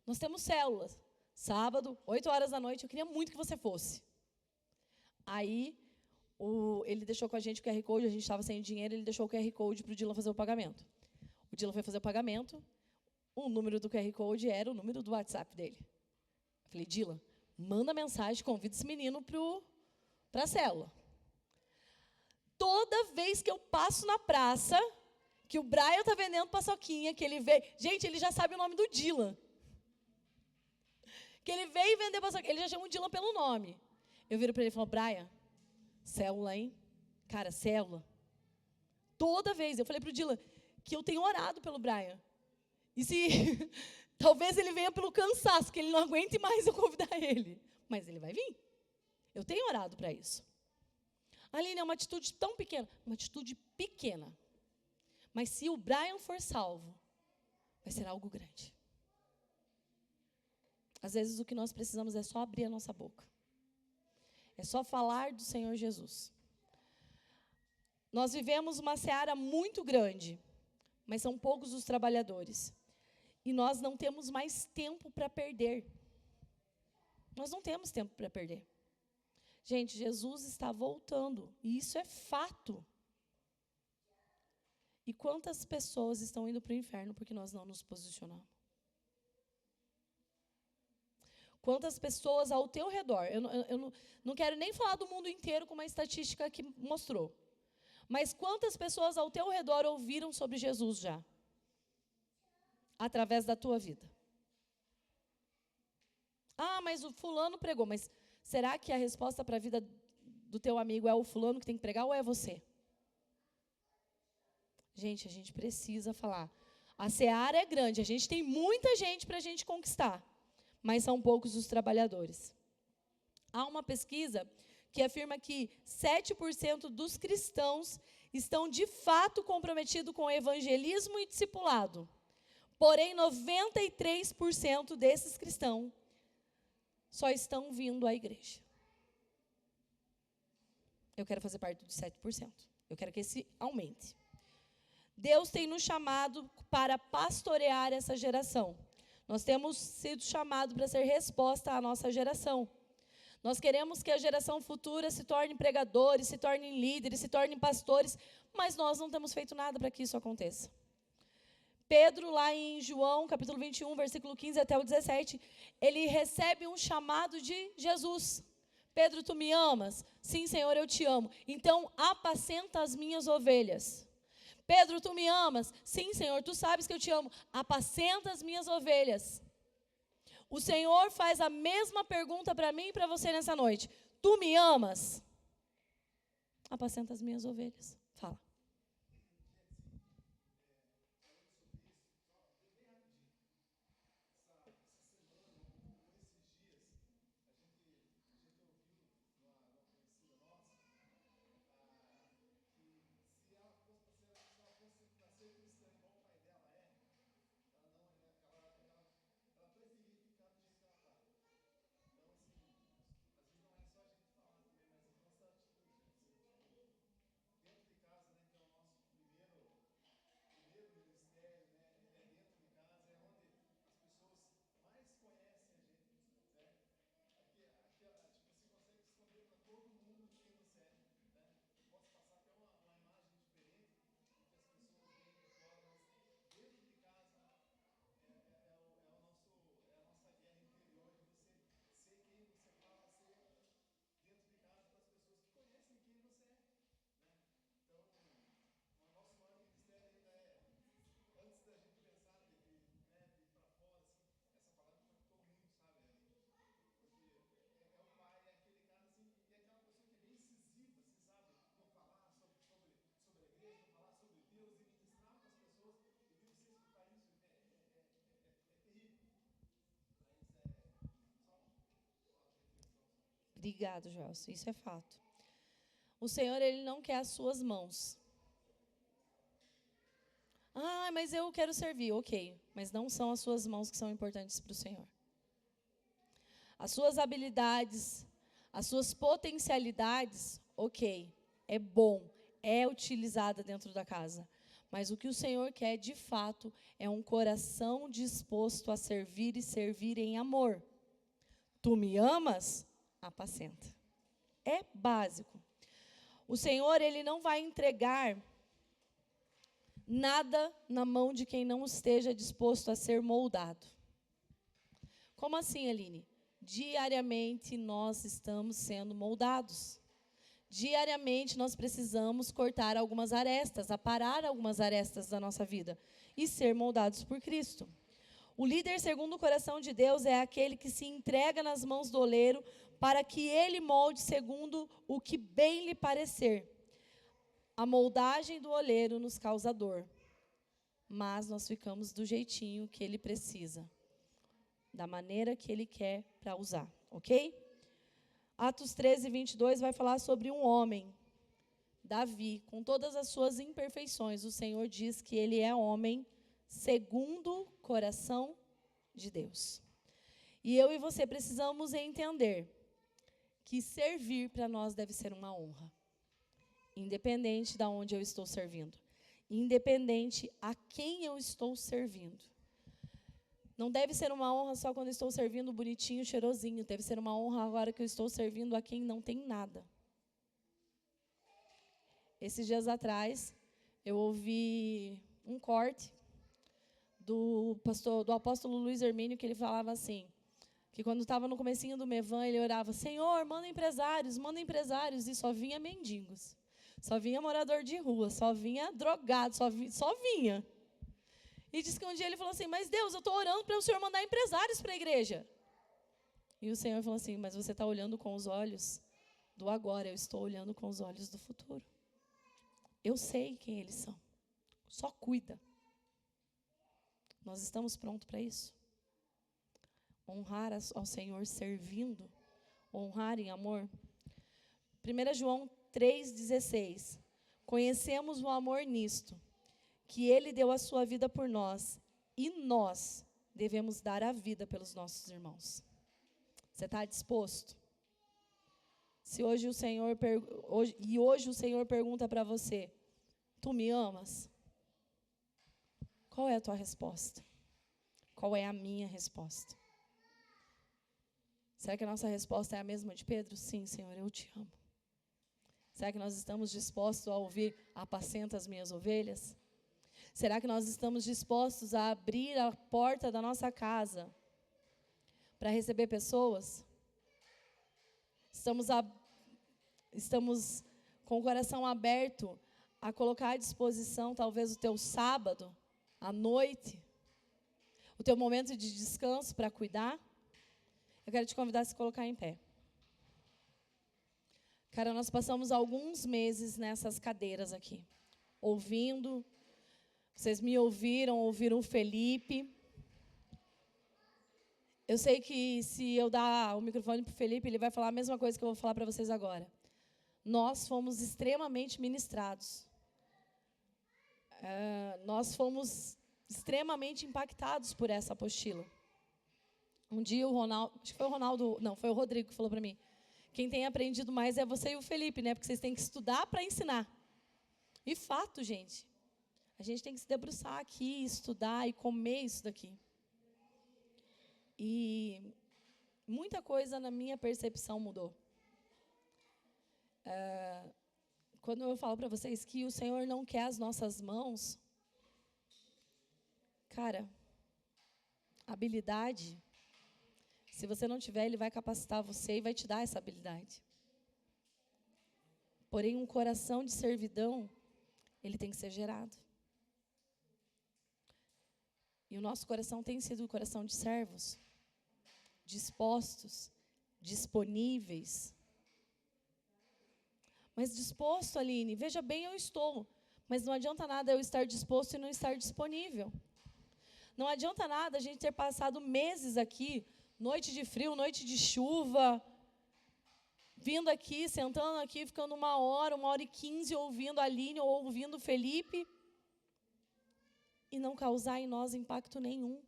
nós temos células, sábado, 8 horas da noite, eu queria muito que você fosse. Aí, ele deixou com a gente o QR Code, a gente estava sem dinheiro, ele deixou o QR Code para o Dila fazer o pagamento. O Dila foi fazer o pagamento, o número do QR Code era o número do WhatsApp dele. Eu falei, Dila, manda mensagem, convida esse menino para a célula. Toda vez que eu passo na praça, que o Brian está vendendo paçoquinha, que ele veio... Gente, ele já sabe o nome do Dylan. Que ele veio vender paçoquinha, ele já chama o Dylan pelo nome. Eu viro para ele e falo, Brian, célula, hein? Cara, célula. Toda vez, eu falei para o Dylan que eu tenho orado pelo Brian. E se... talvez ele venha pelo cansaço, que ele não aguente mais eu convidar ele. Mas ele vai vir. Eu tenho orado para isso. Aline, é uma atitude tão pequena. Uma atitude pequena. Mas se o Brian for salvo, vai ser algo grande. Às vezes o que nós precisamos é só abrir a nossa boca. É só falar do Senhor Jesus. Nós vivemos uma seara muito grande, mas são poucos os trabalhadores. E nós não temos mais tempo para perder. Nós não temos tempo para perder. Gente, Jesus está voltando, e isso é fato. E quantas pessoas estão indo para o inferno porque nós não nos posicionamos? Quantas pessoas ao teu redor, eu não quero nem falar do mundo inteiro como a estatística que mostrou, mas quantas pessoas ao teu redor ouviram sobre Jesus já? Através da tua vida. Ah, mas o fulano pregou, mas será que a resposta para a vida do teu amigo é o fulano que tem que pregar ou é você? Gente, a gente precisa falar. A seara é grande, a gente tem muita gente para a gente conquistar, mas são poucos os trabalhadores. Há uma pesquisa que afirma que 7% dos cristãos estão de fato comprometidos com o evangelismo e discipulado. Porém, 93% desses cristãos só estão vindo à igreja. Eu quero fazer parte dos 7%. Eu quero que esse aumente. Deus tem nos chamado para pastorear essa geração. Nós temos sido chamados para ser resposta à nossa geração. Nós queremos que a geração futura se torne pregadores, se tornem líderes, se tornem pastores, mas nós não temos feito nada para que isso aconteça. Pedro, lá em João, capítulo 21, versículo 15 até o 17, ele recebe um chamado de Jesus. Pedro, tu me amas? Sim, Senhor, eu te amo. Então, apacenta as minhas ovelhas. Pedro, tu me amas? Sim, Senhor, tu sabes que eu te amo. Apacenta as minhas ovelhas. O Senhor faz a mesma pergunta para mim e para você nessa noite. Tu me amas? apacenta as minhas ovelhas. Fala. Obrigado, Joelson. Isso é fato. O Senhor, Ele não quer as suas mãos. Ah, mas eu quero servir. Ok, mas não são as suas mãos que são importantes para o Senhor. As suas habilidades, as suas potencialidades, ok, é bom, é utilizada dentro da casa. Mas o que o Senhor quer, de fato, é um coração disposto a servir e servir em amor. Tu me amas? Apacenta. É básico. O Senhor, Ele não vai entregar nada na mão de quem não esteja disposto a ser moldado. Como assim, Aline? Diariamente nós estamos sendo moldados. Diariamente nós precisamos cortar algumas arestas, aparar algumas arestas da nossa vida e ser moldados por Cristo. O líder segundo o coração de Deus é aquele que se entrega nas mãos do oleiro para que ele molde segundo o que bem lhe parecer. A moldagem do oleiro nos causa dor, mas nós ficamos do jeitinho que ele precisa, da maneira que ele quer para usar, ok? Atos 13, 22 vai falar sobre um homem, Davi, com todas as suas imperfeições. O Senhor diz que ele é homem segundo o coração de Deus. E eu e você precisamos entender que servir para nós deve ser uma honra, independente de onde eu estou servindo, independente a quem eu estou servindo. Não deve ser uma honra só quando eu estou servindo bonitinho, cheirosinho. Deve ser uma honra agora que eu estou servindo a quem não tem nada. Esses dias atrás, eu ouvi um corte do apóstolo Luiz Hermínio, que ele falava assim, que quando estava no comecinho do Mevan, ele orava, Senhor, manda empresários, e só vinha mendigos, só vinha morador de rua, só vinha drogado, só vinha. E disse que um dia ele falou assim, mas Deus, eu estou orando para o Senhor mandar empresários para a igreja. E o Senhor falou assim, mas você está olhando com os olhos do agora, eu estou olhando com os olhos do futuro. Eu sei quem eles são, só cuida. Nós estamos prontos para isso? Honrar ao Senhor servindo, honrar em amor. 1 João 3,16. Conhecemos o amor nisto, que Ele deu a sua vida por nós, e nós devemos dar a vida pelos nossos irmãos. Você está disposto? Se hoje o Senhor hoje o Senhor pergunta para você, tu me amas? Qual é a tua resposta? Qual é a minha resposta? Será que a nossa resposta é a mesma de Pedro? Sim, Senhor, eu te amo. Será que nós estamos dispostos a ouvir, apacenta as minhas ovelhas? Será que nós estamos dispostos a abrir a porta da nossa casa para receber pessoas? Estamos com o coração aberto a colocar à disposição talvez o teu sábado, à noite, o teu momento de descanso para cuidar? Eu quero te convidar a se colocar em pé. Cara, nós passamos alguns meses nessas cadeiras aqui, ouvindo. Vocês me ouviram o Felipe. Eu sei que se eu dar o microfone para o Felipe, ele vai falar a mesma coisa que eu vou falar para vocês agora. Nós fomos extremamente ministrados. Nós fomos extremamente impactados por essa apostila. Um dia o Ronaldo, acho que foi o Ronaldo, não, foi o Rodrigo que falou para mim, quem tem aprendido mais é você e o Felipe, né? Porque vocês têm que estudar para ensinar. E fato, gente, a gente tem que se debruçar aqui, estudar e comer isso daqui. E muita coisa na minha percepção mudou. Quando eu falo para vocês que o Senhor não quer as nossas mãos, cara, habilidade, se você não tiver, Ele vai capacitar você e vai te dar essa habilidade. Porém, um coração de servidão, ele tem que ser gerado. E o nosso coração tem sido o coração de servos, dispostos, disponíveis. Mas disposto, Aline, veja bem, eu estou. Mas não adianta nada eu estar disposto e não estar disponível. Não adianta nada a gente ter passado meses aqui, noite de frio, noite de chuva, vindo aqui, sentando aqui, ficando 1h15, ouvindo a Aline ou ouvindo o Felipe, e não causar em nós impacto nenhum.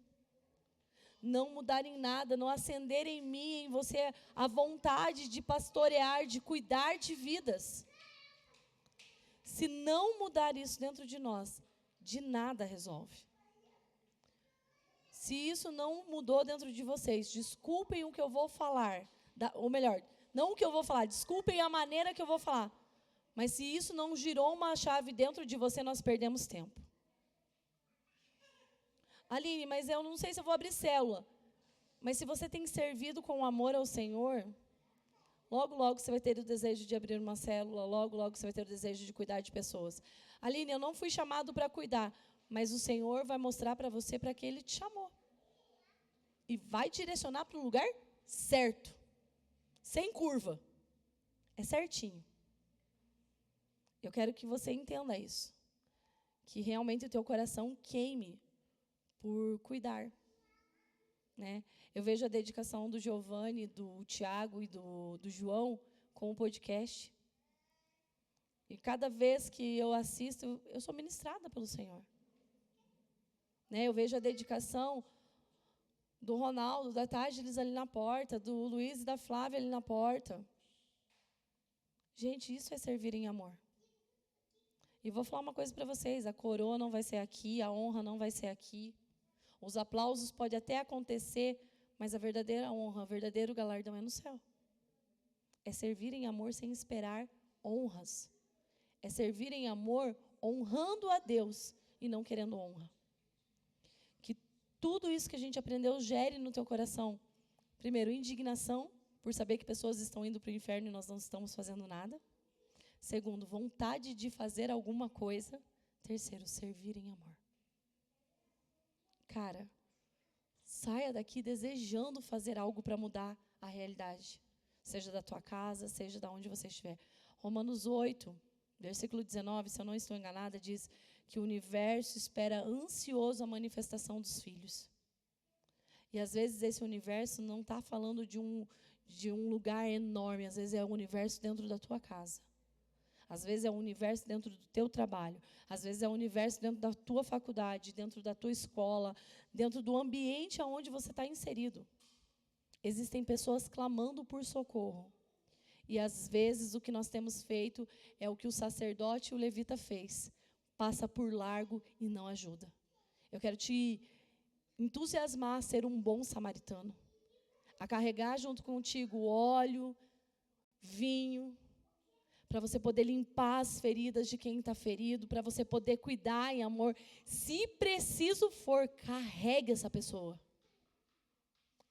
Não mudar em nada, não acender em mim, em você, a vontade de pastorear, de cuidar de vidas. Se não mudar isso dentro de nós, de nada resolve. Se isso não mudou dentro de vocês, desculpem o que eu vou falar, ou melhor, não o que eu vou falar, desculpem a maneira que eu vou falar. Mas se isso não girou uma chave dentro de você, nós perdemos tempo. Aline, mas eu não sei se eu vou abrir célula. Mas se você tem servido com amor ao Senhor, logo, logo você vai ter o desejo de abrir uma célula, logo, logo você vai ter o desejo de cuidar de pessoas. Aline, eu não fui chamado para cuidar, mas o Senhor vai mostrar para você para que Ele te chamou. E vai direcionar para o lugar certo. Sem curva. É certinho. Eu quero que você entenda isso. Que realmente o teu coração queime por cuidar. Né? Eu vejo a dedicação do Giovanni, do Tiago e do João com o podcast. E cada vez que eu assisto, eu sou ministrada pelo Senhor. Né? Eu vejo a dedicação do Ronaldo, da Tágilis ali na porta, do Luiz e da Flávia ali na porta. Gente, isso é servir em amor. E vou falar uma coisa para vocês, a coroa não vai ser aqui, a honra não vai ser aqui. Os aplausos podem até acontecer, mas a verdadeira honra, o verdadeiro galardão é no céu. É servir em amor sem esperar honras. É servir em amor honrando a Deus e não querendo honra. Que tudo isso que a gente aprendeu gere no teu coração, primeiro, indignação, por saber que pessoas estão indo para o inferno e nós não estamos fazendo nada. Segundo, vontade de fazer alguma coisa. Terceiro, servir em amor. Cara, saia daqui desejando fazer algo para mudar a realidade. Seja da tua casa, seja de onde você estiver. Romanos 8, versículo 19, se eu não estou enganada, diz que o universo espera ansioso a manifestação dos filhos. E às vezes esse universo não está falando de um lugar enorme, às vezes é o universo dentro da tua casa. Às vezes é o universo dentro do teu trabalho. Às vezes é o universo dentro da tua faculdade, dentro da tua escola, dentro do ambiente onde você está inserido. Existem pessoas clamando por socorro. E às vezes o que nós temos feito é o que o sacerdote e o levita fez. Passa por largo e não ajuda. Eu quero te entusiasmar a ser um bom samaritano. A carregar junto contigo óleo, vinho, para você poder limpar as feridas de quem está ferido, para você poder cuidar em amor. Se preciso for, carregue essa pessoa.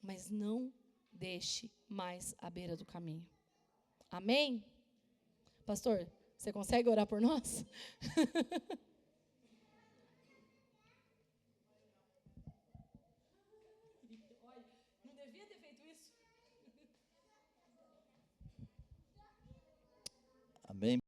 Mas não deixe mais à beira do caminho. Amém? Pastor, você consegue orar por nós? Olha, não devia ter feito isso. Amém?